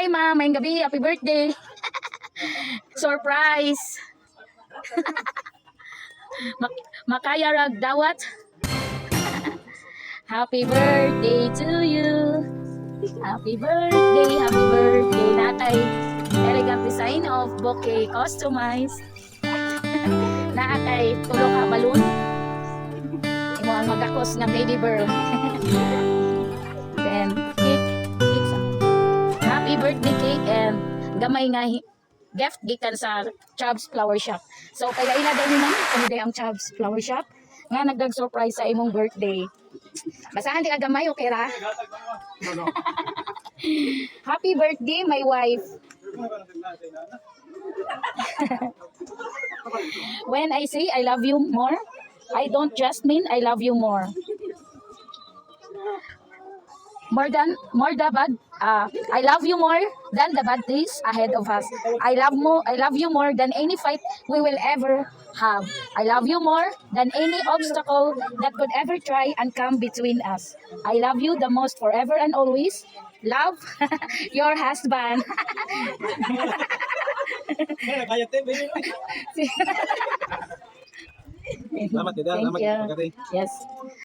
Hi, ma'am. Mayang gabi. Happy birthday. Surprise. Makaya rag dawat. Happy birthday to you. Happy birthday. Natay elegant design of bouquet customized. Naakay tulong ka balloon. Imo ang magakos nga baby girl. Then cake sa happy birthday cake and gamay nga gift gikan sa Chubbs Flower Shop. So kaya ina daw ni ma'am kung ang Chubbs Flower Shop nga nagdag-surprise sa imong birthday. Basahan di ka gamay, okay ra? Happy birthday, my wife. When I say I love you more, I don't just mean I love you more. More the bad. I love you more than the bad days ahead of us. I love you more than any fight we will ever have. I love you more than any obstacle that could ever try and come between us. I love you the most forever and always. Love, your husband. Salamat, Ida. Thank Salamat. you. Pagkatay. Yes.